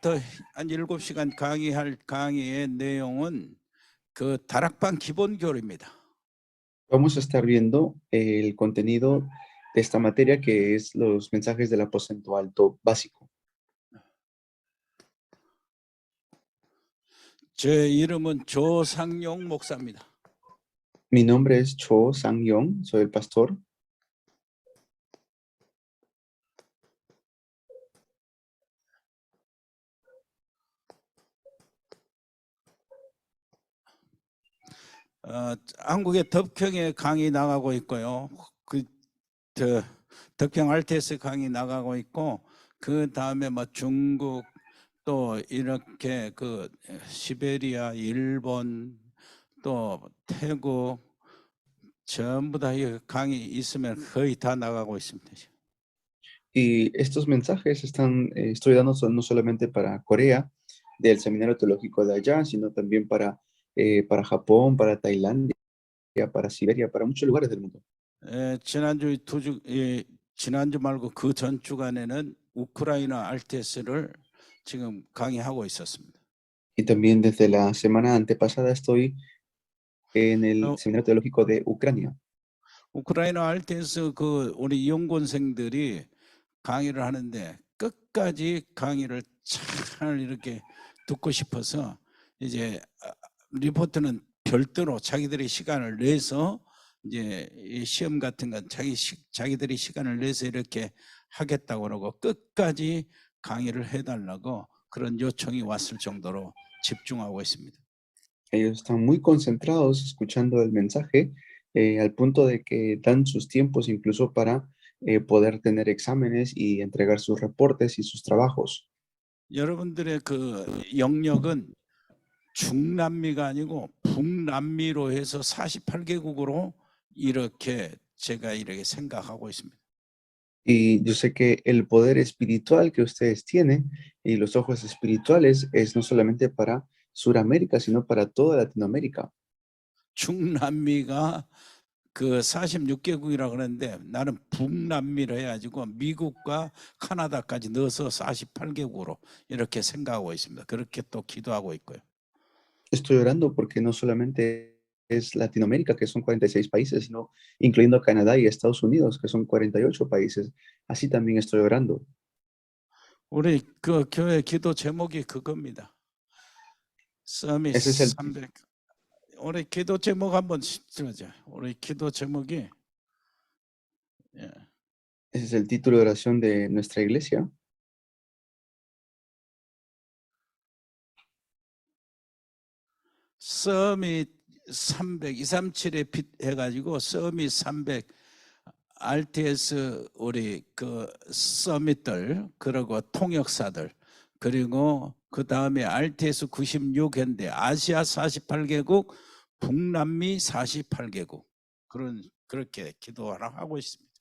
오늘부터 한 7시간 강의할 강의의 내용은 그 다락방 기본 교리입니다. Vamos a estar viendo el contenido de esta materia que es los mensajes del aposento alto básico. 제 이름은 조상용 목사입니다. Mi nombre es Cho Sang-yong, soy el pastor. 한국의 덕평에 강의 나가고 있고요. 덕평 RTS 강의 나가고 있고, 그 다음에 뭐 중국 또 이렇게 그 시베리아, 일본 또 태국 전부 다 이 강의 있으면 거의 다 나가고 있습니다. Y estos mensajes estoy dando no solamente para Corea, del seminario teológico de allá, sino también para Japón, para Tailandia, para Siberia, para muchos lugares del mundo. 지난주 말고 그 전 주간에는 우크라이나 RTS를 지금 강의하고 있었습니다. Y también desde la semana antepasada estoy en el seminario teológico de Ucrania. 우크라이나 RTS 그 우리 연구원생들이 강의를 하는데 끝까지 강의를 잘 이렇게 듣고 싶어서 이제 리포트는 별도로 자기들이 시간을 내서 이제 시험 같은 건 자기들이 시간을 내서 이렇게 하겠다고 그러고 끝까지 강의를 해달라고 그런 요청이 왔을 정도로 집중하고 있습니다. Ellos están muy concentrados escuchando el mensaje al punto de que dan sus tiempos incluso para poder tener exámenes y entregar sus reportes y sus trabajos. 여러분들의 그 영역은 중남미가 아니고 북남미로 해서 48개국으로 이렇게 제가 이렇게 생각하고 있습니다. Y yo sé que el poder espiritual que ustedes tienen y los ojos espirituales es no solamente para Sudamérica, sino para toda Latinoamérica. 중남미가 그 46개국이라고 그러는데 나는 북남미로 해가지고 미국과 카나다까지 넣어서 48개국으로 이렇게 생각하고 있습니다. 그렇게 또 기도하고 있고요. Estoy orando porque no solamente es Latinoamérica, que son 46 países, sino incluyendo Canadá y Estados Unidos, que son 48 países. Así también estoy orando. 우리 그 교회 기도 제목이 그겁니다. 서밋 Ese es el, 300. 우리 기도 제목 한번 들어줘. 우리 기도 제목이 ese es el título de oración de nuestra iglesia. 서밋 300, 237에 빛 해가지고 서밋 300 RTS 우리 그 서밋들 그리고 통역사들 그리고 그 다음에 RTS 96현대 아시아 48개국 북남미 48개국 그렇게 기도하라 하고 있습니다.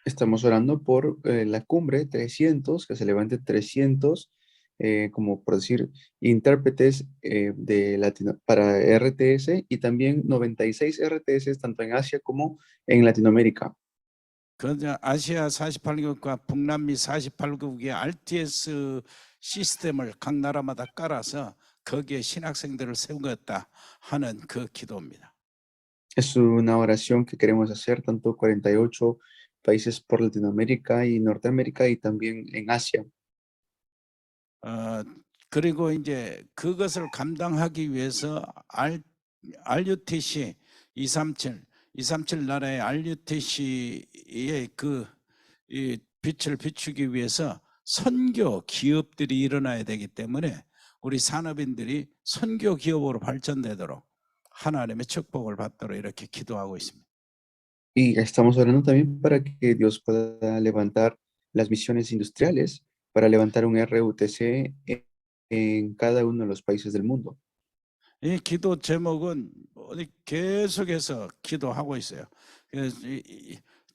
Estamos orando por la cumbre 300, que se levante 300, como por decir, intérpretes para RTS y también 96 RTS tanto en Asia como en Latinoamérica. 그 아시아 48개국과 북남미 48개국의 RTS 시스템을 각 나라마다 깔아서 거기에 신학생들을 세우겠다 하는 그 기도입니다. Es una oración que queremos hacer tanto 48 países por Latinoamérica y Norteamérica y también en Asia. 그리고 이제 그것을 감당하기 위해서 RUTC 237 나라의 RUTC의 이 빛을 비추기 위해서 선교 기업들이 일어나야 되기 때문에 우리 산업인들이 선교 기업으로 발전되도록 하나님의 축복을 받도록 이렇게 기도하고 있습니다. Y estamos orando también para que Dios pueda levantar las misiones industriales, para levantar un RUTC en cada uno de los países del mundo. 이 기도 제목은 계속해서 기도하고 있어요.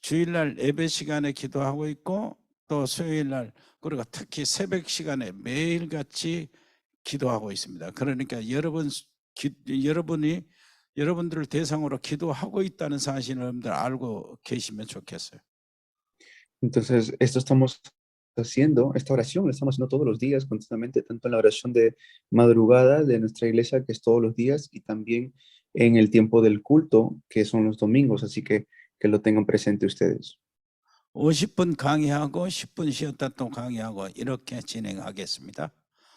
주일날 예배 시간에 기도하고 있고 또 수요일날 그리고 특히 새벽 시간에 매일같이 기도하고 있습니다. 그러니까 여러분들을 대상으로 기도하고 있다는 사실을 여러분들 알고 계시면 좋겠어요. Entonces, esto estamos haciendo, esta oración la estamos haciendo todos los días, continuamente, tanto en la oración de madrugada de nuestra iglesia, que es todos los días, y también en el tiempo del culto, que son los domingos, así que lo tengan presente ustedes. 50분 강의하고 10분 쉬었다 또 강의하고 이렇게 진행하겠습니다.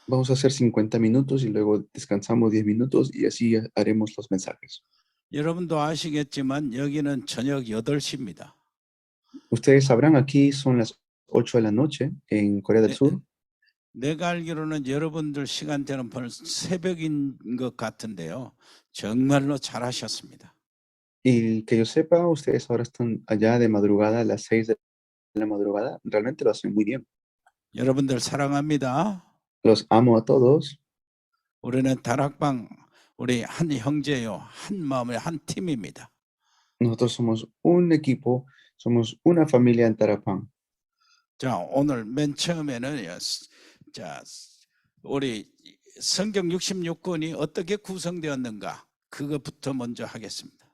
Vamos a hacer 50 minutos y luego descansamos 10 minutos y así haremos los mensajes. 여러분도 아시겠지만 여기는 저녁 8시입니다. Ustedes sabrán, aquí son las 8 de la noche en Corea del Sur. 내가 알기로는 여러분들 시간대는 벌써 새벽인 것 같은데요. 정말로 잘하셨습니다. Y que yo sepa, ustedes ahora están allá de madrugada a las 6 de la madrugada. Realmente lo hacen muy bien. 여러분들 사랑합니다. Los amo a todos. 우리는 다락방 우리 한 형제요, 한 마음의 한 팀입니다. Nosotros somos un equipo, somos una familia en Tarapán. 자, 오늘 맨 처음에는 자, 우리 성경 66권이 어떻게 구성되었는가 그것부터 먼저 하겠습니다.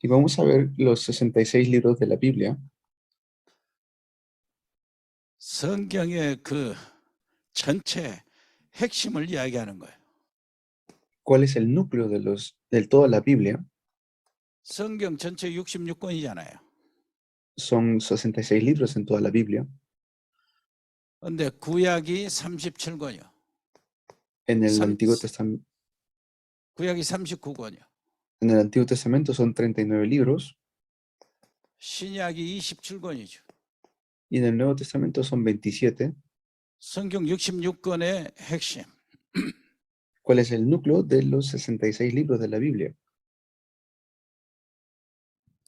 Y vamos a ver los 66 libros de la Biblia. 성경의 그 전체 핵심을 이야기하는 거예요. ¿Cuál es el núcleo de toda la Biblia? 성경 전체 66권이잖아요. Son 66 libros en toda la Biblia. 근데 구약이 37권이요. En el Sam- Antiguo Testamento, 구약이 39권이요. en el Antiguo Testamento son 39 libros 신약이 27권이죠. y en el Nuevo Testamento son 27. 성경 66권의 핵심. ¿Cuál es el núcleo de los 66 libros de la Biblia?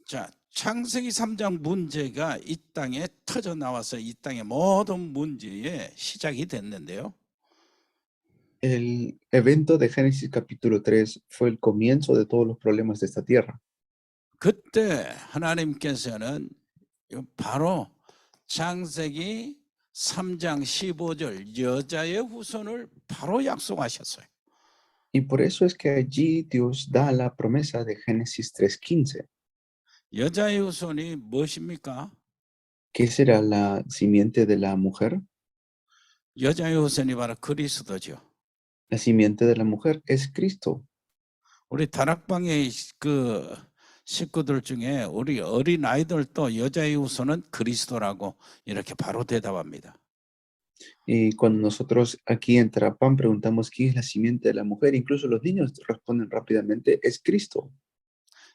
자, 창세기 3장 문제가 이 땅에 터져 나와서 이 땅의 모든 문제의 시작이 됐는데요. El evento de Génesis capítulo 3 fue el comienzo de todos los problemas de esta tierra. 그때 하나님께서는 바로 창세기 3장 15절 여자의 후손을 바로 약속하셨어요. Y por eso es que allí Dios da la promesa de Génesis 3:15. 여자의 후손이 무엇입니까? ¿Qué será la simiente de la mujer? 여자의 후손이 바로 그리스도죠. La simiente de la mujer es Cristo. 우리 다락방의 그 식구들 중에 우리 어린 아이들도 여자의 후손은 그리스도라고 이렇게 바로 대답합니다. Y cuando nosotros aquí en Tarapán preguntamos quién es la simiente de la mujer, incluso los niños responden rápidamente, es Cristo.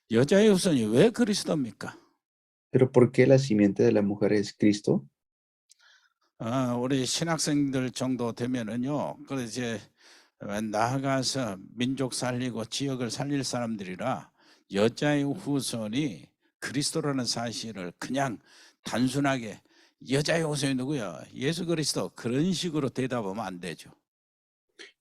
여자의 후손이 왜 그리스도입니까? Pero ¿por qué la simiente de la mujer es Cristo? 우리 신학생들 정도 되면은요. 그래서 이제 나아가서 민족 살리고 지역을 살릴 사람들이라 여자의 후손이 그리스도라는 사실을 그냥 단순하게 여자의 후손이 누구야? 예수 그리스도 그런 식으로 대답하면 안 되죠.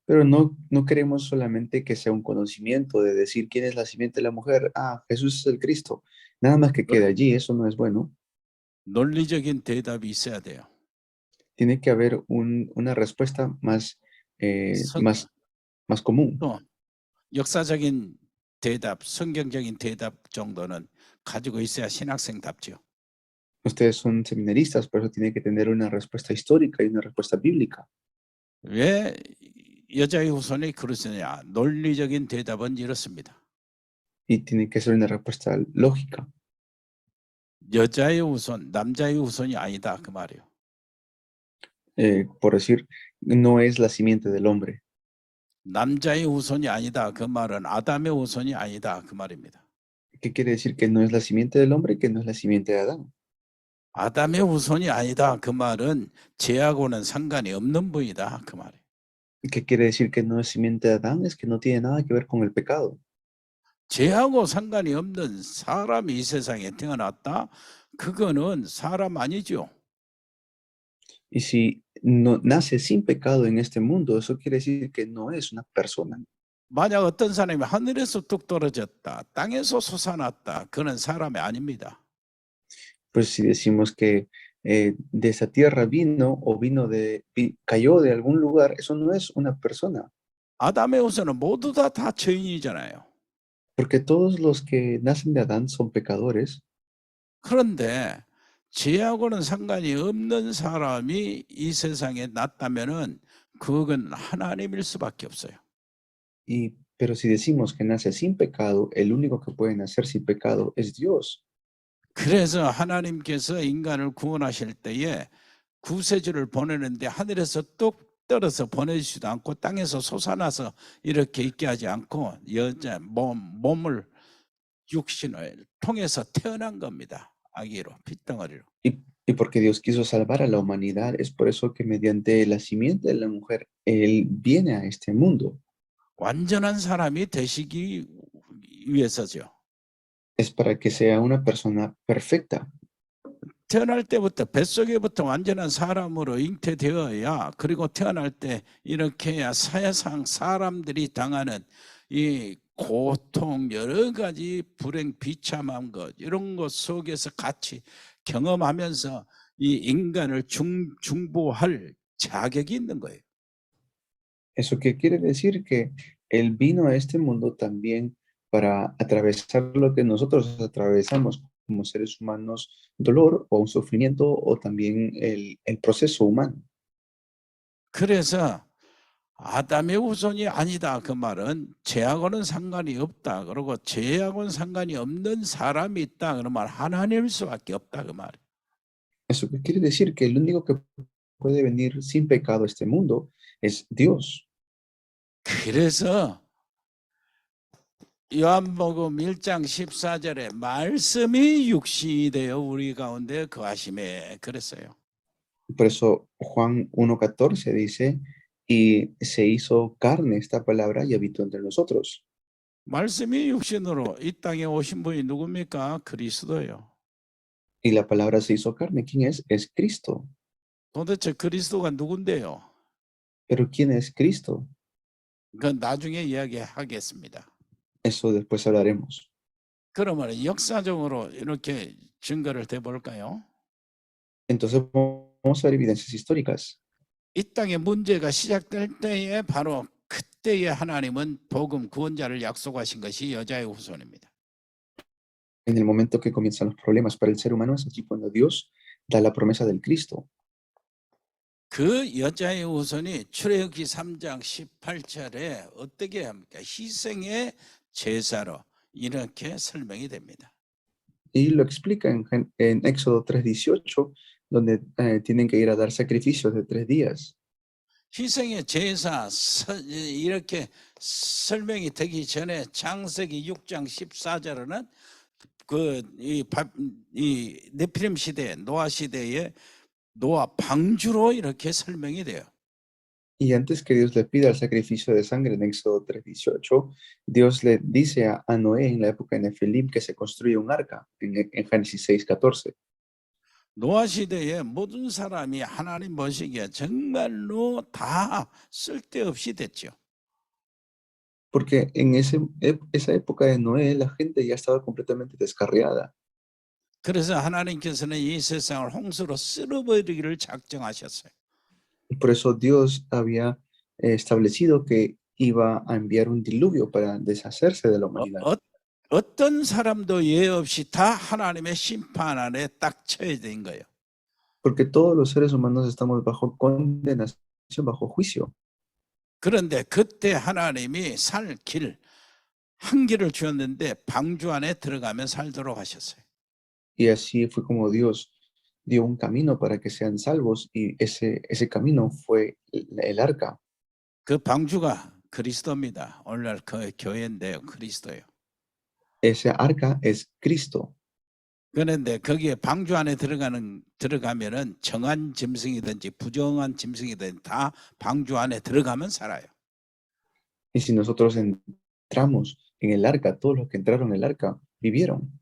Pero no queremos solamente que sea un conocimiento de decir quién es la simiente de la mujer. Ah, Jesús es el Cristo. Nada más que quede allí, eso no es bueno. 논리적인 대답이 있어야 돼요. Tiene que haber una respuesta más común. 또 역사적인 대답, 성경적인 대답 정도는 가지고 있어야 신학생답죠. Ustedes son seminaristas, por eso tienen que tener una respuesta histórica y una respuesta bíblica. 왜 여자의 후손이 그러느냐? 논리적인 대답은 이렇습니다. Y tiene que ser una respuesta lógica. 여자의 후손, 남자의 후손이 아니다 그 말이에요. Por decir, no es la simiente del hombre. 남자의 후손이 아니다 그 말은 아담의 후손이 아니다 그 말입니다. ¿Qué quiere decir? Que no es la simiente del hombre, que no es la simiente de Adán. 아담의 후손이 아니다 그 말은 죄하고는 상관이 없는 분이다 그 말이에요. ¿Qué quiere decir que no es simiente de Adán? Es que no tiene nada que ver con el pecado. 죄하고 상관이 없는 사람이 이 세상에 태어났다? 그거는 사람 아니죠. Y si no nace sin pecado en este mundo, eso quiere decir que no es una persona. 만약 어떤 사람이 하늘에서 뚝 떨어졌다, 땅에서 솟아났다, 그는 사람이 아닙니다. Pues si decimos que de esa tierra vino o cayó de algún lugar, eso no es una persona. 아담의 후손은 모두 다 죄인이잖아요. Porque todos los que nacen de Adán son pecadores. 그런데 죄하고는 상관이 없는 사람이 이 세상에 났다면은 그건 하나님일 수밖에 없어요. Pero si decimos que nace sin pecado, el único que puede nacer sin pecado es Dios. 그래서 하나님께서 인간을 구원하실 때에 구세주를 보내는데 하늘에서 뚝 떨어서 보내주지도 않고 땅에서 솟아나서 이렇게 있게 하지 않고 여자 몸을 육신을 통해서 태어난 겁니다. 아기로 핏덩어리로. Y porque Dios quiso salvar a la humanidad, es por eso que mediante la simiente de la mujer, Él viene a este mundo. 완전한 사람이 되시기 위해서죠. Es para que sea una persona perfecta. 태어날 때부터 뱃속에부터 완전한 사람으로 잉태되어야 그리고 태어날 때 이렇게 해야 사회상 사람들이 당하는 이 고통 여러 가지 불행 비참한 것 이런 것 속에서 같이 경험하면서 이 인간을 중보할 자격이 있는 거예요. ¿Eso qué quiere decir? Que Él vino a este mundo también para atravesar lo que nosotros atravesamos como seres humanos, dolor o un sufrimiento o también el proceso humano. 그래서 아담의 후손이 아니다 그 말은 죄하고는 상관이 없다. 그리고 죄하고는 상관이 없는 사람이 있다. 그러면 하나님일 수밖에 없다 그 말. ¿Eso qué quiere decir? Que el único que puede venir sin pecado a este mundo es Dios. 그래서 요한복음 1장 14절에 말씀이 육신이 되어 우리 가운데 거하심에 그랬어요. Por eso Juan 1:14 dice, y se hizo carne esta palabra y habitó entre nosotros. 말씀이 육신으로 이 땅에 오신 분이 누굽니까? 그리스도예요. Y la palabra se hizo carne. ¿Quién es? Es Cristo. 도대체 그리스도가 누군데요? Pero ¿quién es Cristo? 그건 나중에 이야기하겠습니다. Eso después hablaremos. 그러면 역사적으로 이렇게 증거를 대볼까요? Entonces vamos a ver evidencias históricas. 이 땅의 문제가 시작될 때에 바로 그때에 하나님은 복음 구원자를 약속하신 것이 여자의 후손입니다. En el momento que comienzan los problemas para el ser humano es aquí cuando Dios da la promesa del Cristo. 그 여자의 후손이 출애굽기 3장 18절에 어떻게 합니까? 희생의 제사로 이렇게 설명이 됩니다. Y lo explica en Éxodo 3:18, donde tienen que ir a dar sacrificios de 3 días. 희생의 제사 이렇게 설명이 되기 전에 창세기 6장 14절에는 이 네피림 시대, 노아 시대에 노아 방주로 이렇게 설명이 돼요. Y antes que Dios le pida el sacrificio de sangre en Éxodo 3:18, Dios le dice a Noé en la época de Nefilim que se construye un arca en Génesis 6:14. 노아 시대에 모든 사람이 하나님 보시기에 정말로 다 쓸데없이 됐죠. Porque en esa época de Noé la gente ya estaba completamente descarriada. 그래서 하나님께서는 이 세상을 홍수로 쓸어버리기를 작정하셨어요. Y por eso Dios había establecido que iba a enviar un diluvio para deshacerse de la humanidad. 어떤 사람도 예외 없이 다 하나님의 심판 안에 딱 처해야 된 거예요. Porque todos los seres humanos estamos bajo condenación, bajo juicio. 그런데 그때 하나님이 살 길, 한 길을 주었는데 방주 안에 들어가면 살도록 하셨어요. Y así fue como Dios dio un camino para que sean salvos y ese camino fue el arca. 그 방주가 그리스도입니다. 오늘날 그 교회인데요. 그리스도예요. Ese arca es Cristo. 그런데 거기에 방주 안에 들어가면은 정한 짐승이든지 부정한 짐승이든지 다 방주 안에 들어가면 살아요. Y si nosotros entramos en el arca, todos los que entraron en el arca vivieron.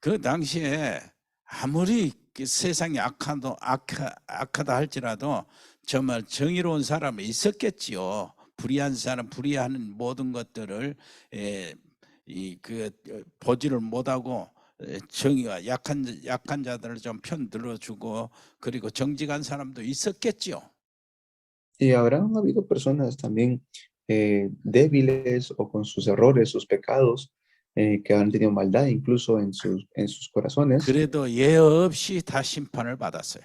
그 당시에 아무리 세상이 악하다 할지라도 정말 정의로운 사람이 있었겠지요. 불의한 사람, 불의하는 모든 것들을 보지를 못하고 정의가 약한 자들을 좀 편 들어주고 그리고 정직한 사람도 있었겠지요. Y habrán habido personas también débiles o con sus errores, sus pecados, que han tenido maldad incluso en sus corazones, 그래도 예 없이 다 심판을 받았어요.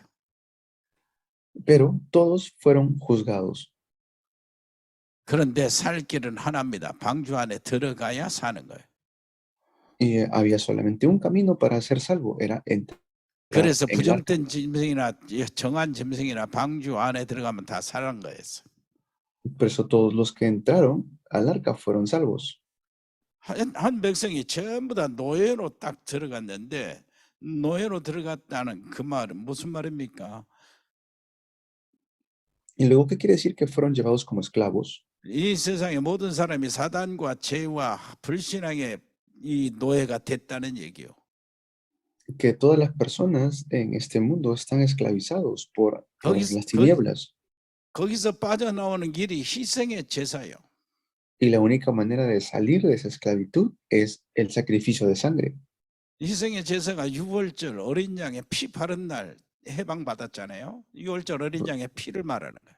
pero todos fueron juzgados. 그런데 살 길은 하나입니다. 방주 안에 들어가야 사는 거예요. Y había solamente un camino para ser salvo, era entrar 그래서 en el arca. 부정된 짐승이나 정한 짐승이나 방주 안에 들어가면 다 사는 거였어. Por eso todos los que entraron al arca fueron salvos. 한 백성이 전부 다 노예로 딱 들어갔는데 노예로 들어갔다는 그 말은 무슨 말입니까? Y luego, ¿qué quiere decir que fueron llevados como esclavos? 이 세상의 모든 사람이 사단과 죄와 불신앙의 이 노예가 됐다는 얘기요. Que todas las personas en este mundo están esclavizados por 거기서, las tinieblas. 거기서 빠져나오는 길이 희생의 제사요. Y la única manera de salir de esa esclavitud es el sacrificio de sangre. 희생의 제사가 유월절 어린 양의 피 바른 날 해방받았잖아요. 유월절 어린 양의 피를 말하는 거예요.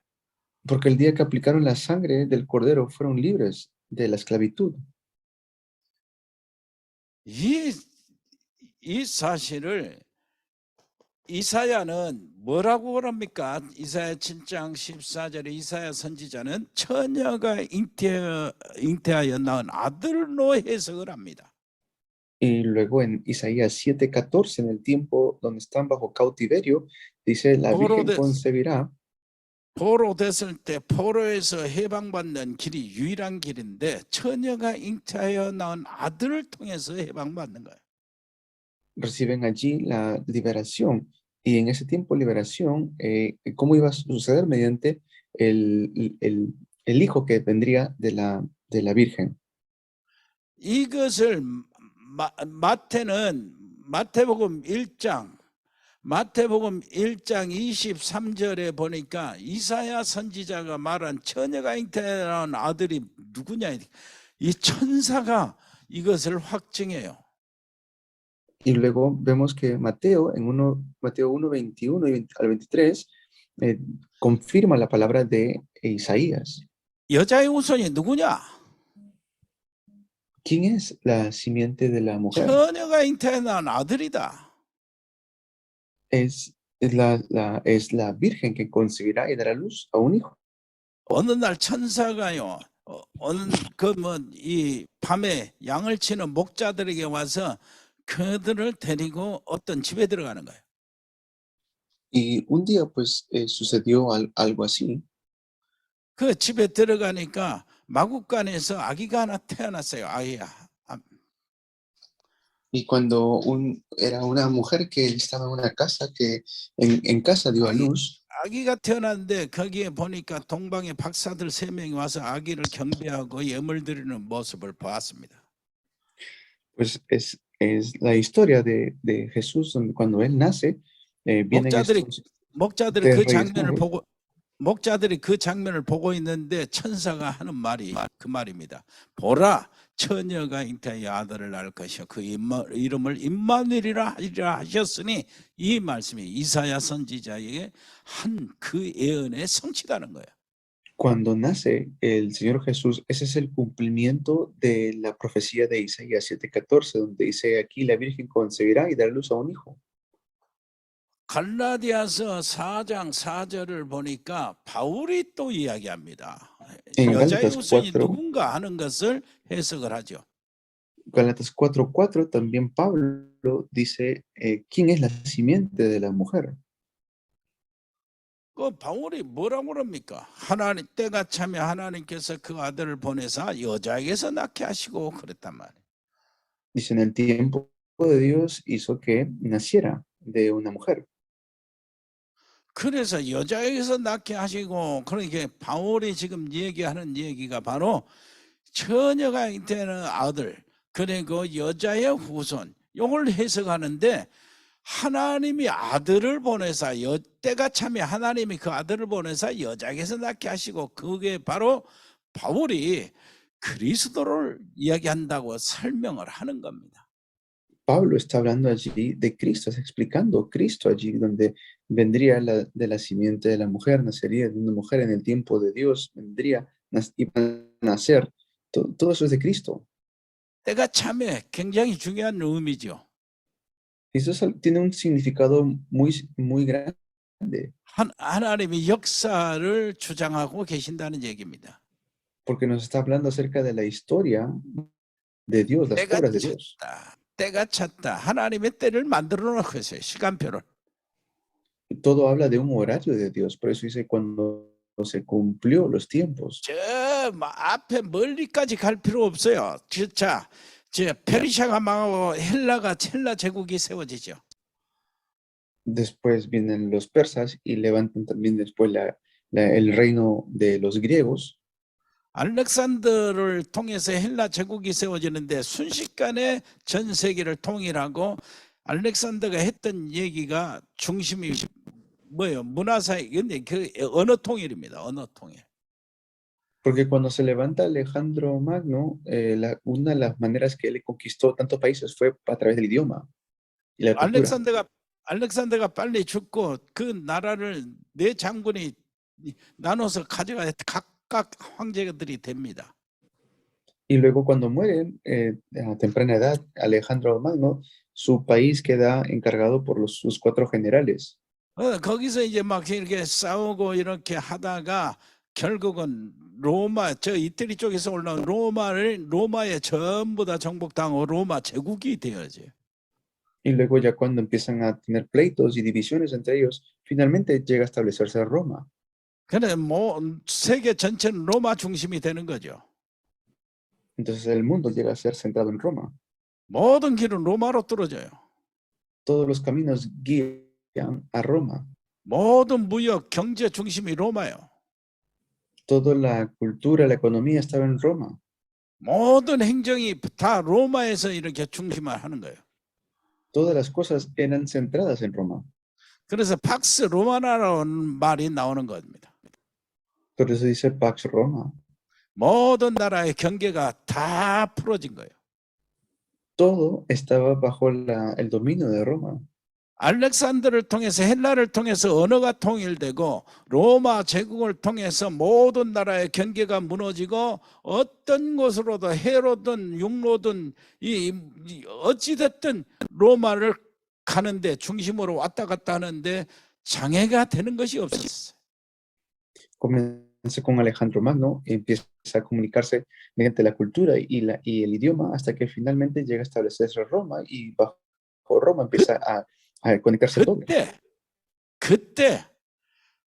Porque el día que aplicaron la sangre del cordero fueron libres de la esclavitud. 이 사실을 이사야는 뭐라고 그럽니까? 이사야 7장 14절에 이사야 선지자는 처녀가 잉태하여 낳은 아들로 해석을 합니다. Y luego en Isaías 7:14, en el tiempo donde están bajo cautiverio, dice, la Virgen concebirá. 포로 됐을 때 포로에서 해방받는 길이 유일한 길인데 처녀가 잉태하여 낳은 아들을 통해서 해방받는 거예요. Reciben allí la liberación. Y en ese tiempo liberación, ¿cómo iba a suceder? Mediante el hijo que vendría de la Virgen. 이것을 마태복음 1장 23절에 보니까 이사야 선지자가 말한 처녀가 잉태한 아들이 누구냐, 이 천사가 이것을 확증해요. Y luego vemos que Mateo 1:21 al 23, confirma la palabra de Isaías. 여자의 후손이 누구냐? ¿Quién es la simiente de la mujer? 처녀가 잉태한 아들이다. Es la Virgen que concebirá y dará luz a un hijo. 어느 날 천사가요, 이 밤에 양을 치는 목자들에게 와서 그들을 데리고 어떤 집에 들어가는 거예요. Y un día pues sucedió algo así. 그 집에 들어가니까 마구간에서 아기가 하나 태어났어요. 아이야. Y cuando era una mujer que estaba en una casa, que en casa dio a luz. 아기가 태어났는데 거기에 보니까 동방의 박사들 3명이 와서 아기를 경배하고 예물 드리는 모습을 보았습니다. Pues es la historia de Jesús, donde cuando él nace, vienen 목자들이 그 장면을 보고 있는데 천사가 하는 말이 그 말입니다. 보라, 처녀가 잉태하여 아들을 낳을 것이요 그 이름을 임마누엘이라 하리라 하셨으니 이 말씀이 이사야 선지자에게 한 그 예언의 성취다는 거예요. Cuando nace el Señor Jesús, ese es el cumplimiento de la profecía de Isaías 7:14, donde dice aquí la Virgen concebirá y dará luz a un hijo. 갈라디아서 4장 4절을 보니까 바울이 또 이야기합니다. En 여자의 Gálatas 후손이 4, 누군가 하는 것을 해석을 하죠. Gálatas 4:4 también Pablo dice quién es la simiente de la mujer. 그 바울이 뭐라고 그럽니까? 하나님 때가 차면 하나님께서 그 아들을 보내사 여자에게서 낳게 하시고 그랬단 말이에요. Dice en el tiempo de Dios hizo que naciera de una mujer. 그래서 여자에게서 낳게 하시고 그러니까 바울이 지금 얘기하는 얘기가 바로 처녀가 잉태하는 아들 그리고 여자의 후손 이걸 해석하는데 하나님이 아들을 보내사 때가 차면 하나님이 그 아들을 보내사 여자에게서 낳게 하시고 그게 바로 바울이 그리스도를 이야기한다고 설명을 하는 겁니다. Pablo está hablando allí de Cristo, está explicando Cristo allí, donde vendría de la simiente de la mujer, nacería de una mujer en el tiempo de Dios, vendría y va a nacer. Todo eso es de Cristo. 때가 참에 굉장히 중요한 의미죠. Y eso tiene un significado muy grande, 하나님이 역사를 주장하고 계신다는 얘기입니다. porque nos está hablando acerca de la historia de Dios, las 때가 obras de Dios. 찼다. 때가 찼다. 하나님의 때를 만들어 놓고 있어요. 시간표를. Todo habla de un horario de Dios, por eso dice cuando se cumplió los tiempos. 앞에 멀리까지 갈 필요 없어요. 자, 페르시아가 망하고 헬라 제국이 세워지죠. Después vienen los persas y levantan también después el reino de los griegos. 알렉산더를 통해서 헬라 제국이 세워지는데 순식간에 전 세계를 통일하고 알렉산더가 했던 얘기가 중심이 뭐예요? 문화사회, 근데 그 언어 통일입니다. 언어 통일. Porque cuando se levanta Alejandro Magno, una de las maneras que él conquistó tantos países fue a través del idioma y la cultura. 알렉산더가 빨리 죽고 그 나라를 네 장군이 나눠서 가져가 각각 황제들이 됩니다. Y luego cuando mueren a temprana edad, Alejandro Magno, su país queda encargado por sus 4 generales. 거기서 이제 막 이렇게 싸우고 이렇게 하다가 결국은 로마, 저 이태리 쪽에서 올라온 로마에 전부 다 정복당하고 로마 제국이 되어져. Y luego ya cuando empiezan a tener pleitos y divisiones entre ellos, finalmente llega a establecerse Roma. 그래 뭐 세계 전체는 로마 중심이 되는 거죠. Entonces el mundo llega a ser centrado en Roma. 모든 길은 로마로 뚫어져요. Todos los caminos guían a Roma. 모든 무역, 경제 중심이 로마예요. Toda la cultura, la economía estaba en Roma. 모든 행정이 다 로마에서 이렇게 중심을 하는 거예요. Todas las cosas eran centradas en Roma. 그래서 팍스 로마나라는 말이 나오는 겁니다. Por eso dice Pax Roma. 모든 나라의 경계가 다 풀어진 거예요. Todo estaba bajo el dominio de Roma. 알렉산더를 통해서 헬라를 통해서 언어가 통일되고 로마 제국을 통해서 모든 나라의 경계가 무너지고 어떤 곳으로도 해로든 육로든 어찌됐든 로마를 가는데 중심으로 왔다 갔다 하는데 장애가 되는 것이 없었어요. Comienza con Alejandro Magno y empieza a comunicarse mediante la cultura y el idioma hasta que finalmente llega a establecerse Roma y bajo Roma empieza a conectarse todo. 그때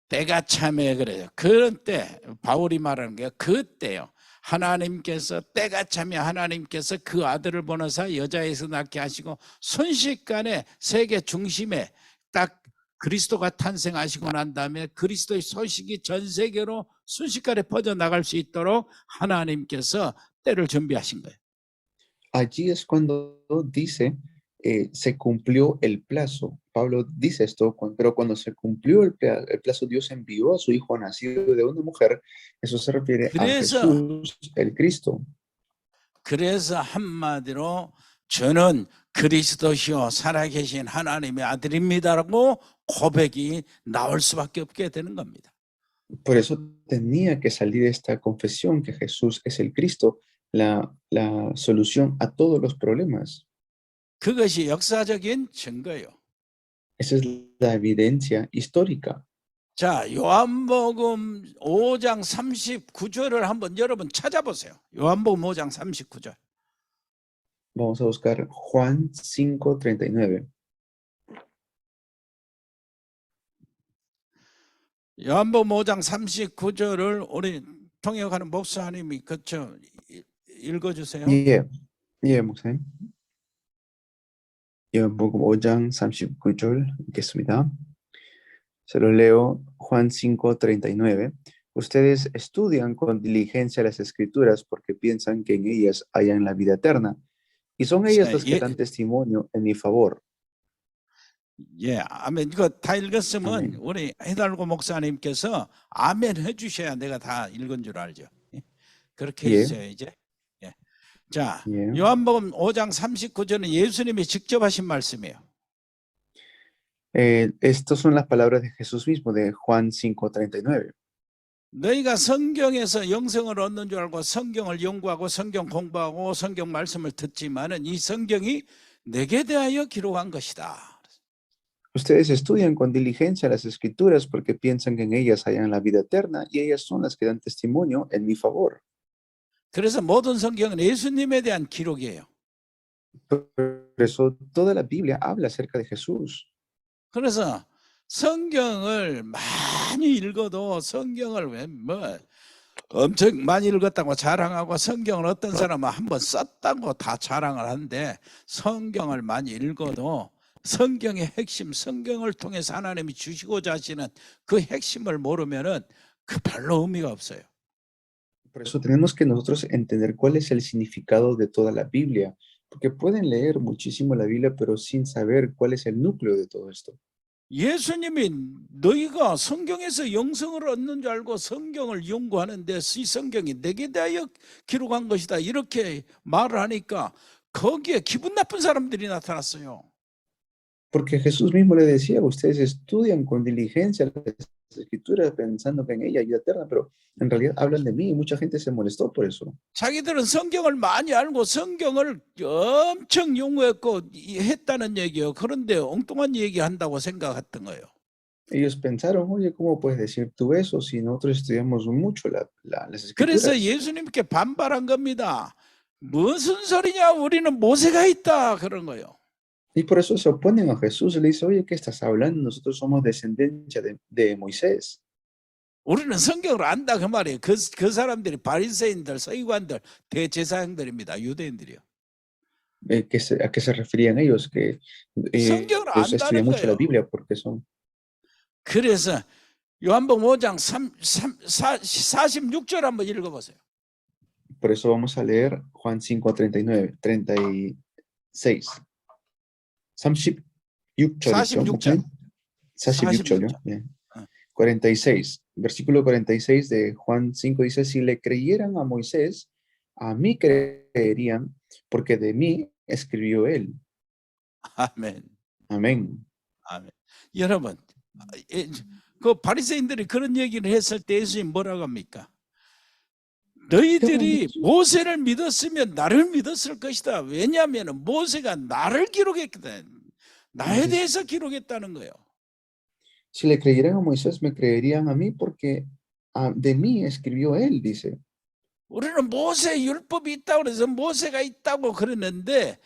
때가 참에 그래요. 그런 때 바울이 말하는 게 그때요. 하나님께서 때가 참에 하나님께서 그 아들을 보내사 여자에서 낳게 하시고 순식간에 세계 중심에 딱 그리스도가 탄생하시고 난 다음에 그리스도의 소식이 전 세계로 순식간에 퍼져나갈 수 있도록 하나님께서 때를 준비하신 거예요. Allí es cuando dice se cumplió el plazo. Pablo dice esto, pero cuando se cumplió el plazo, Dios envió a su hijo nacido de una mujer. Eso se refiere a Jesús, el Cristo. 그래서 한마디로 저는 그리스도시요 살아계신 하나님의 아들입니다라고 고백이 나올 수밖에 없게 되는 겁니다. Por eso tenía que salir esta confesión que Jesús es el Cristo, la solución a todos los problemas. 그것이 역사적인 증거예요. Esa es la evidencia histórica. 자, 요한복음 5장 39절을 한번 여러분 찾아보세요. 요한복음 5장 39절. Vamos a buscar Juan 5:39. 요한복음 5장 39절을 우리 통역하는 목사님이 그쵸 읽어주세요. 예, 목사님. 요한복음 5장 39절 읽겠습니다. Se lo leo, Juan 5:39. Ustedes estudian con diligencia las escrituras porque piensan que en ellas hayan la vida eterna, y son ellas las que dan testimonio en mi favor. 예, 아멘. 이거 다 읽었으면 아멘. 우리 해달고 목사님께서 아멘 해주셔야 내가 다 읽은 줄 알죠. 그렇게 해주세요 이제. 예. 자, 요한복음 5장 39절은 예수님이 직접 하신 말씀이에요. Estas son las palabras de Jesús mismo, de Juan 5:39. 너희가 성경에서 영생을 얻는 줄 알고 성경을 연구하고 성경 공부하고 성경 말씀을 듣지만은 이 성경이 내게 대하여 기록한 것이다. Ustedes estudian con diligencia las escrituras porque piensan que en ellas hayan la vida eterna y ellas son las que dan testimonio en mi favor. 그래서 모든 성경은 예수님에 대한 기록이에요. Por eso toda la Biblia habla acerca de Jesús. 그래서 성경을 많이 읽어도 성경을 엄청 많이 읽었다고 자랑하고 성경을 어떤 사람은 한번 썼다고 다 자랑을 하는데 성경을 많이 읽어도 성경의 핵심, 성경을 통해서 하나님이 주시고자 하시는 그 핵심을 모르면은 그 별로 의미가 없어요. Por eso tenemos que nosotros entender cuál es el significado de toda la Biblia, porque pueden leer muchísimo la Biblia, pero sin saber cuál es el núcleo de todo esto. 예수님이 너희가 성경에서 영생을 얻는 줄 알고 성경을 연구하는데 이 성경이 내게 대하여 기록한 것이다 이렇게 말을 하니까 거기에 기분 나쁜 사람들이 나타났어요. Porque Jesús mismo le decía, ustedes estudian con diligencia las escrituras pensando que en ella hay vida eterna, pero en realidad hablan de mí y mucha gente se molestó por eso. 자기들은 성경을 많이 알고 성경을 엄청 연구했고 했다는 얘기예요. 그런데 엉뚱한 얘기한다고 생각했던 거예요. Ellos pensaron, oye, ¿cómo puedes decir tú eso si nosotros estudiamos mucho las 그래서 escrituras? 예수님께 반발한 겁니다. 무슨 소리냐? 우리는 모세가 있다 그런 거예요. Y por eso se oponen a Jesús y le dicen, oye, ¿qué estás hablando? Nosotros somos descendencia de Moisés. 우리는 성경을 안다 그 말이에요. 그 사람들이 바리새인들, 서기관들, 대제사장들입니다. 유대인들이요. ¿A qué se referían ellos? Que 성경을 ellos estudian 안다는 mucho la 거예요. Biblia porque son. 그래서 요한복음 5장 46절 한번 읽어보세요. Por eso vamos a leer Juan 5:39, 36. 36절이죠. 46절. 46절요. 46. Versículo 46 de Juan 5 dice, si le creyeran a Moisés, a mí creerían, porque de mí escribió él. 아멘. Amén. 아멘. 여러분, 그 바리새인들이 그런 얘기를 했을 때 예수님 뭐라고 합니까? 너희들이 모세를 믿었으면 나를 믿었을 것이다. 왜냐하면 모세가 나를 기록했거든. 나에 대해서 기록했다는 거예요. Si le creyeran a Moisés, me creerían a mí, porque de mí escribió él, dice. 우리는 모세 율법이 있다고 그래서 모세가 있다고 그러는데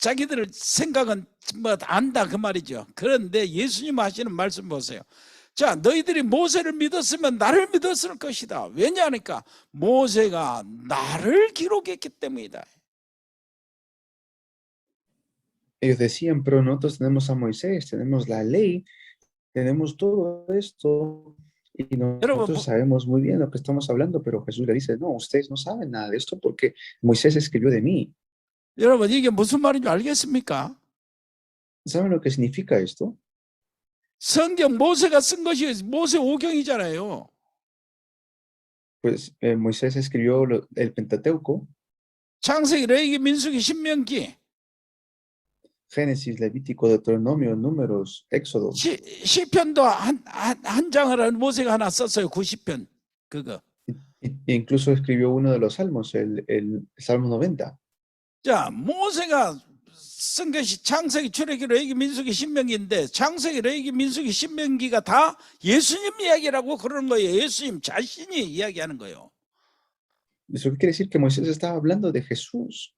자기들 생각은 뭐 안다 그 말이죠. 그런데 예수님 하시는 말씀 보세요. 자, 너희들이 모세를 믿었으면 나를 믿었을 것이다. 왜냐하니까 모세가 나를 기록했기 때문이다. Ellos decían, pero nosotros tenemos a Moisés, tenemos la ley, tenemos todo esto, y nosotros sabemos muy bien lo que estamos hablando, pero Jesús le dice, no, ustedes no saben nada de esto porque Moisés escribió de mí. 여러분, 이게 무슨 말인지 알겠습니까? ¿Saben lo que significa esto? 성경 모세가 쓴 것이 모세 오경이잖아요. Pues Moisés escribió el Pentateuco. 창세기, 레위기, 민수기, 신명기. Génesis, Levítico, Deuteronomio, Números, Éxodo. 시편도 한 장을 모세가 하나 썼어요. 90편 그거. Incluso escribió uno de los salmos, el Salmo 90. 자, 모세가 쓴 것이 창세기, 출애굽기, 레위기, 민수기, 신명기인데 창세기, 레위기, 민수기, 신명기가 다 예수님 이야기라고 그러는 거예요. 예수님 자신이 이야기하는 거예요. Eso quiere decir que Moisés estaba hablando de Jesús.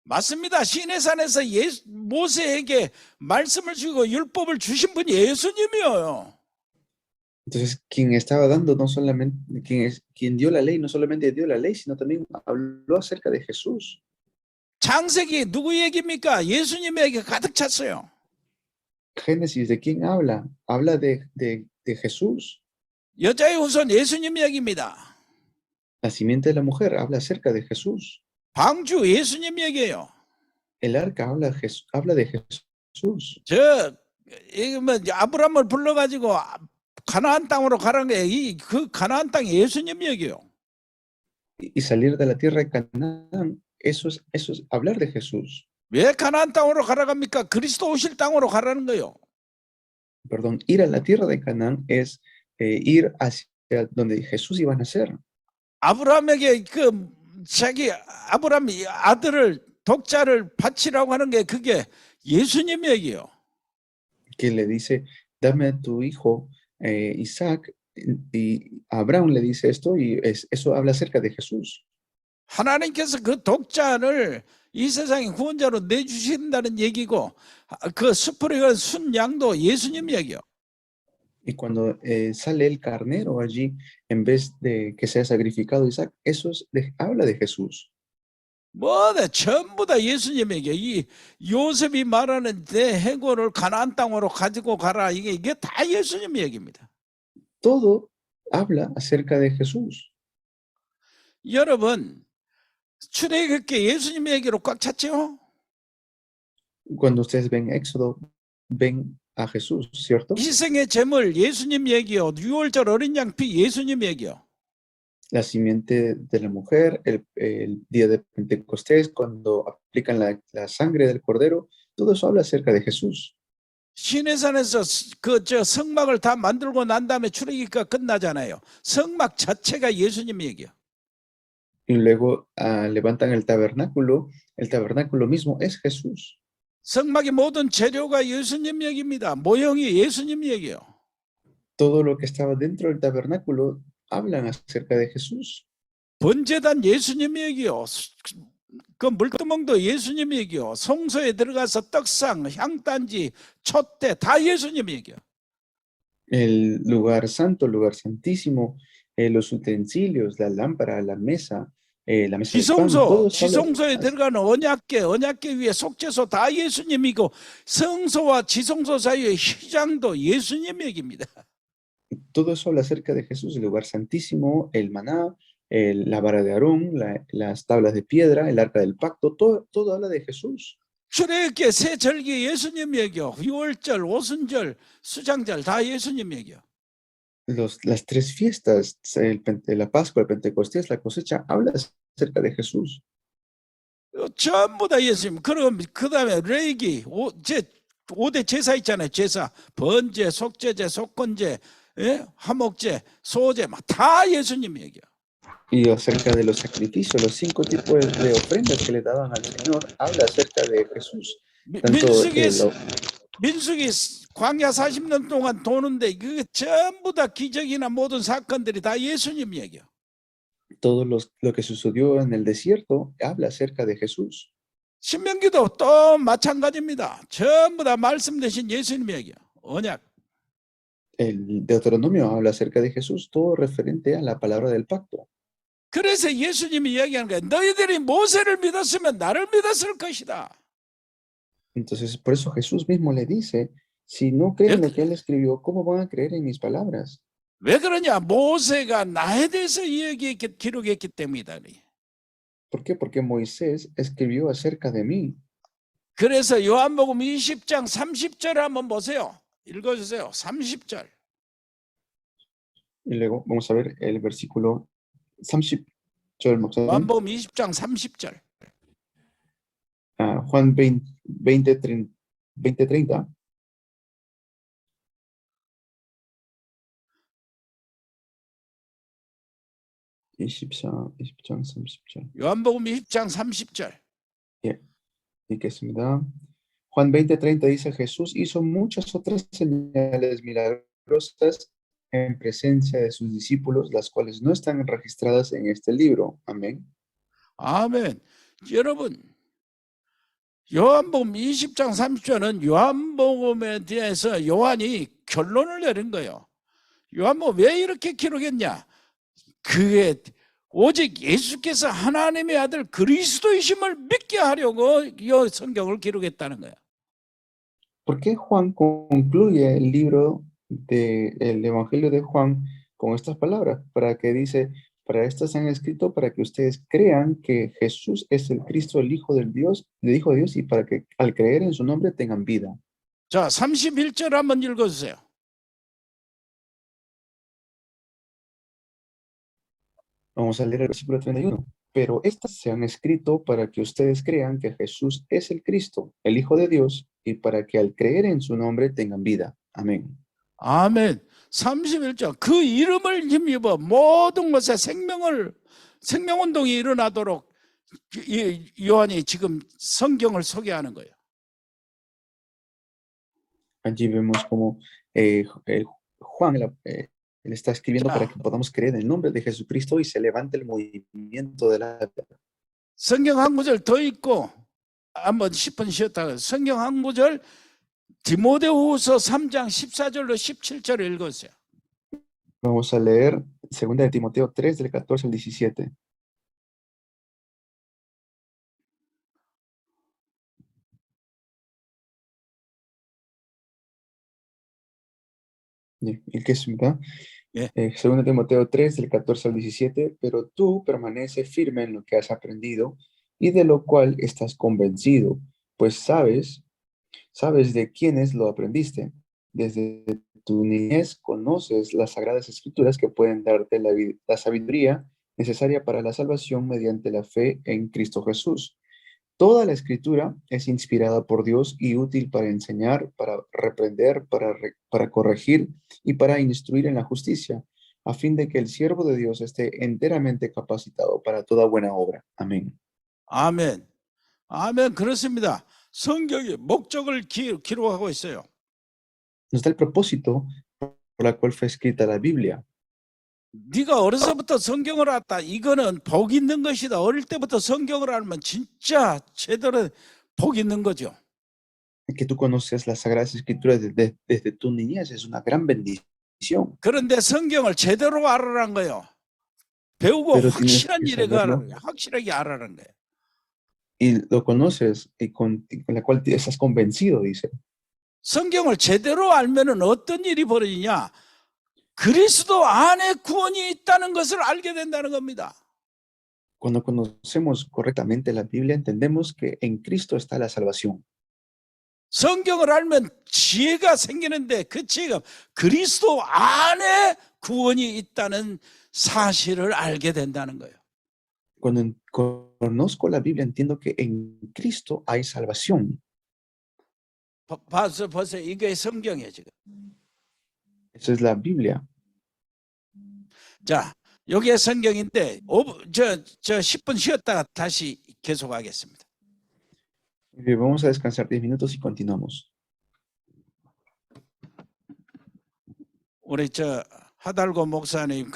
맞습니다. 시내산에서 모세에게 말씀을 주고 율법을 주신 분이 예수님이에요. Entonces, quien estaba dando no solamente, quien dio la ley, no solamente dio la ley, sino también habló acerca de Jesús. 창세기 누구 얘기입니까? 예수님의 얘기가 가득 찼어요. Génesis, ¿de quién habla? Habla de Jesús. 여자의 후손 예수님 얘기입니다. La simiente de la mujer habla acerca de Jesús. 방주 예수님 얘기예요. El arca habla de Jesús. 아브라함을 불러가지고 가나안 땅으로 가라는 게 그 가나안 땅 예수님 얘기예요. Y salir de la tierra de Canaán, eso es hablar de Jesús. 왜 가나안 땅으로 가라갑니까? 그리스도 오실 땅으로 가라는 거예요. Perdón, ir a la tierra de Canaán es ir hacia donde Jesús iba a nacer. 아브라함에게 그 자기 아브라함이 아들을 독자를 바치라고 하는 게 그게 예수님 얘기요. Que le dice, dame a tu hijo Isaac, y Abraham le dice esto, y eso habla acerca de Jesús. 하나님께서 그 독자를 이 세상의 구원자로 내주신다는 얘기고 그 수풀에 순 양도 예수님 얘기요. Y cuando sale el carnero allí, en vez de que sea sacrificado Isaac, eso habla de Jesús. 뭐네 전부 다 예수님 얘기요. 이 요셉이 말하는 내 해골을 가나안 땅으로 가지고 가라 이게 다 예수님 얘기입니다. Todo habla acerca de Jesús. 여러분 출애굽기 예수님 얘기로 꽉 찼죠? Cuando ustedes ven Éxodo, ven a Jesús, ¿cierto? 희생의 제물 예수님 얘기요. 6월절 어린 양피 예수님 얘기요. La simiente de la mujer, el día de Pentecostés, cuando aplican la sangre del cordero, todo eso habla acerca de Jesús. 시내산에서 그 성막을 다 만들고 난 다음에 출애굽기가 끝나잖아요. 성막 자체가 예수님 얘기요. Y luego levantan el tabernáculo mismo es Jesús. 성막의 모든 재료가 예수님 얘기입니다. 모형이 예수님 얘기요. Todo lo que estaba dentro del tabernáculo hablan acerca de Jesús. 번제단 예수님 얘기요. 그 물두멍도 예수님 얘기요. 성소에 들어가서 떡상, 향단지, 촛대 다 예수님 얘기요. El lugar santo, el lugar santísimo, los utensilios, la lámpara, la mesa de pan, todo eso habla 지성소에 들어가는 언약궤 위에 속죄소 다 예수님이고 성소와 지성소 사이의 휘장도 예수님 얘기입니다. todo eso habla acerca de Jesús, el lugar santísimo, el maná, la vara de Aarón, las tablas de piedra, el arca del pacto, todo habla de Jesús. 출애굽기 세 절기 예수님 얘기요. 유월절, 오순절, 수장절 다 예수님 얘기요. Las tres fiestas, la Pascua, el Pentecostés, la cosecha, habla acerca de Jesús. 전부 다 예수님. 그럼 그 다음에 레이기 5대 제사 있잖아요. 제사, 번제, 속죄제, 속건제, 화목제, 소제 다 예수님 얘기요. Y acerca de los sacrificios, los 5 tipos de ofrendas que le daban al Señor, habla acerca de Jesús. 민수기 광야 40년 동안 도는데 그 전부 다 기적이나 모든 사건들이 다 예수님 얘기요. Todo lo que sucedió en el desierto habla acerca de Jesús. 신명기도 또 마찬가지입니다. 전부 다 말씀 대신 예수님 얘기요. 언약. El Deuteronomio habla acerca de Jesús, todo referente a la palabra del pacto. 그래서 예수님이 얘기하는 거예요. 너희들이 모세를 믿었으면 나를 믿었을 것이다. Entonces, por eso Jesús mismo le dice, si no creen lo que él escribió, ¿cómo van a creer en mis palabras? 왜 그러냐? 모세가 나에 대해서 기록했기 때문이다. ¿Por qué? Porque Moisés escribió acerca de mí. 그래서 요한복음 20장 30절 한번 보세요. 읽어주세요. 30절. Y luego vamos a ver el versículo 30절. 요한복음 20장 30절. Juan 20:30. 20장 30절. 요한복음 20장 30절. 읽겠습니다. Juan 20:30 dice, Jesús hizo muchas otras señales milagrosas en presencia de sus discípulos, las cuales no están registradas en este libro. Amén. 아멘. 여러분, 요한복음 20장 30절은 요한복음에 대해서 요한이 결론을 내린 거예요. 요한복음 왜 이렇게 기록했냐? 그게 오직 예수께서 하나님의 아들 그리스도이심을 믿게 하려고 이 성경을 기록했다는 거예요. ¿Por qué Juan concluye el libro del Evangelio de Juan con estas palabras? Para que dice, para estas se han escrito para que ustedes crean que Jesús es el Cristo, el Hijo de Dios, y para que al creer en su nombre tengan vida. 자, 31절 한번 읽어주세요. Vamos a leer el versículo 31. Pero estas se han escrito para que ustedes crean que Jesús es el Cristo, el Hijo de Dios, y para que al creer en su nombre tengan vida. Amén. 아멘. 31절 그 이름을 힘입어 모든 것에 생명운동이 일어나도록 요한이 지금 성경을 소개하는 거예요. Allí vemos como Juan él está escribiendo para 자, que podamos creer en el nombre de Jesucristo y se levante el movimiento de la vida. 성경 한 구절 더 읽고 한번 10분 쉬었다가 성경 한 구절 디모데후서 3장 14절로 17절을 읽었어요. Vamos a leer 2 de Timoteo 3, del 14 al 17. 읽겠습니다. 예. 2 Timoteo 3, del 14 al 17, pero tú permanece firme en lo que has aprendido y de lo cual estás convencido, pues sabes de quiénes lo aprendiste. Desde tu niñez conoces las sagradas escrituras que pueden darte la sabiduría necesaria para la salvación mediante la fe en Cristo Jesús. Toda la escritura es inspirada por Dios y útil para enseñar, para reprender, para corregir y para instruir en la justicia, a fin de que el siervo de Dios esté enteramente capacitado para toda buena obra. Amén. 아멘. 아멘. 그렇습니다. 성경이 목적을 기록하고 있어요. Nos da el propósito por la cual fue escrita la Biblia. 네가 어려서부터 성경을 알았다. 이거는 복 있는 것이다. 어릴 때부터 성경을 알면 진짜 제대로 복 있는 거죠. Que tú conoces las Sagradas Escrituras desde tu niñez es una gran bendición. 그런데 성경을 제대로 알아라는 거예요. 배우고 Pero tienes 확실한 que 일에 saberlo. 거예요. 확실하게 알아라는 거예요. Y lo conoces y con la cual estás convencido, dice. 성경을 제대로 알면은 어떤 일이 벌어지냐? 그리스도 안에 구원이 있다는 것을 알게 된다는 겁니다. Cuando conocemos correctamente la Biblia, entendemos que en Cristo está la salvación. 성경을 알면 지혜가 생기는데 그 지혜가 그리스도 안에 구원이 있다는 사실을 알게 된다는 거예요. Cuando conozco la Biblia, entiendo que en Cristo hay salvación. 벌써 이게 성경이에요 지금. Esa es la Biblia. 자, 여기에 성경인데 저 10분 쉬었다가 다시 계속하겠습니다. Vamos a descansar 10 minutos y continuamos. 우리 저 하달고 목사님